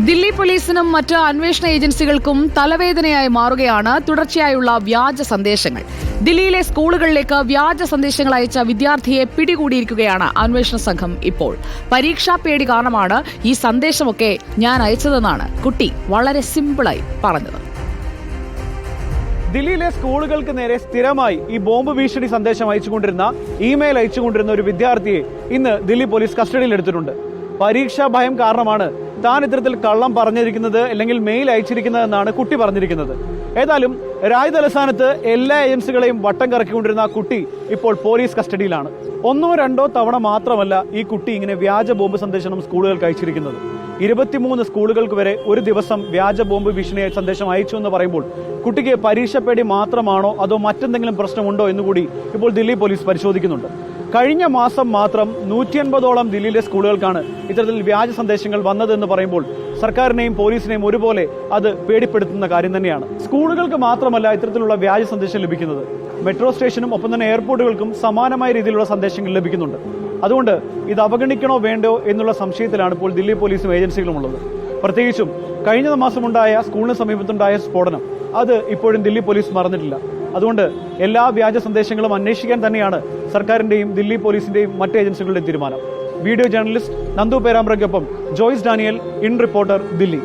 ദില്ലി പോലീസിനും മറ്റ് അന്വേഷണ ഏജൻസികൾക്കും തലവേദനയായി മാറുകയാണ് തുടർച്ചയായുള്ള വ്യാജ സന്ദേശങ്ങൾ. ദില്ലിയിലെ സ്കൂളുകളിലേക്ക് വ്യാജ സന്ദേശങ്ങൾ അയച്ച വിദ്യാർത്ഥിയെ പിടികൂടിയിരിക്കുകയാണ് അന്വേഷണ സംഘം ഇപ്പോൾ. പരീക്ഷാ പേടി കാരണമാണ് ഈ സന്ദേശമൊക്കെ ഞാൻ അയച്ചതെന്നാണ് കുട്ടി വളരെ സിമ്പിളായി പറഞ്ഞത്. ദില്ലിയിലെ സ്കൂളുകൾക്ക് നേരെ സ്ഥിരമായി ഈ ബോംബ് ഭീഷണി സന്ദേശം അയച്ചുകൊണ്ടിരുന്ന ഇമെയിൽ അയച്ചുകൊണ്ടിരുന്ന ഒരു വിദ്യാർത്ഥിയെ ഇന്ന് ദില്ലി പോലീസ് കസ്റ്റഡിയിൽ എടുത്തിട്ടുണ്ട്. പരീക്ഷാ ഭയം കാരണമാണ് താൻ ഇത്തരത്തിൽ കള്ളം പറഞ്ഞിരിക്കുന്നത് അല്ലെങ്കിൽ മെയിൽ അയച്ചിരിക്കുന്നതെന്നാണ് കുട്ടി പറഞ്ഞിരിക്കുന്നത്. ഏതായാലും രാജ്യതലസ്ഥാനത്ത് എല്ലാ ഏജൻസികളെയും വട്ടം കറക്കിക്കൊണ്ടിരുന്ന കുട്ടി ഇപ്പോൾ പോലീസ് കസ്റ്റഡിയിലാണ്. 1-2 തവണ മാത്രമല്ല ഈ കുട്ടി ഇങ്ങനെ വ്യാജ ബോംബ് സന്ദേശം സ്കൂളുകൾക്ക് അയച്ചിരിക്കുന്നത്. 23 സ്കൂളുകൾക്ക് വരെ ഒരു ദിവസം വ്യാജ ബോംബ് ഭീഷണി സന്ദേശം അയച്ചു എന്ന് പറയുമ്പോൾ കുട്ടിക്ക് പരീക്ഷപ്പേടി മാത്രമാണോ അതോ മറ്റെന്തെങ്കിലും പ്രശ്നമുണ്ടോ എന്നുകൂടി ഇപ്പോൾ ദില്ലി പോലീസ് പരിശോധിക്കുന്നുണ്ട്. കഴിഞ്ഞ മാസം മാത്രം 150ഓളം ദില്ലിയിലെ സ്കൂളുകൾക്കാണ് ഇത്തരത്തിൽ വ്യാജ സന്ദേശങ്ങൾ വന്നതെന്ന് പറയുമ്പോൾ സർക്കാരിനെയും പോലീസിനെയും ഒരുപോലെ അത് പേടിപ്പെടുത്തുന്ന കാര്യം തന്നെയാണ്. സ്കൂളുകൾക്ക് മാത്രമല്ല ഇത്തരത്തിലുള്ള വ്യാജ സന്ദേശം ലഭിക്കുന്നത്. മെട്രോ സ്റ്റേഷനും ഒപ്പം തന്നെ എയർപോർട്ടുകൾക്കും സമാനമായ രീതിയിലുള്ള സന്ദേശങ്ങൾ ലഭിക്കുന്നുണ്ട്. അതുകൊണ്ട് ഇത് അവഗണിക്കണോ വേണ്ടോ എന്നുള്ള സംശയത്തിലാണ് ഇപ്പോൾ ദില്ലി പോലീസും ഏജൻസികളും ഉള്ളത്. പ്രത്യേകിച്ചും കഴിഞ്ഞ മാസമുണ്ടായ സ്കൂളിന് സമീപത്തുണ്ടായ സ്ഫോടനം അത് ഇപ്പോഴും ദില്ലി പോലീസ് മറന്നിട്ടില്ല. അതുകൊണ്ട് എല്ലാ വ്യാജ സന്ദേശങ്ങളും അന്വേഷിക്കാൻ തന്നെയാണ് സർക്കാരിന്റെയും ദില്ലി പോലീസിന്റെയും മറ്റ് ഏജൻസികളുടെയും തീരുമാനം. വീഡിയോ ജേർണലിസ്റ്റ് നന്ദു പേരാമ്പ്രയ്ക്കൊപ്പം ജോയ്സ് ഡാനിയൽ, ഇൻ റിപ്പോർട്ടർ, ദില്ലി.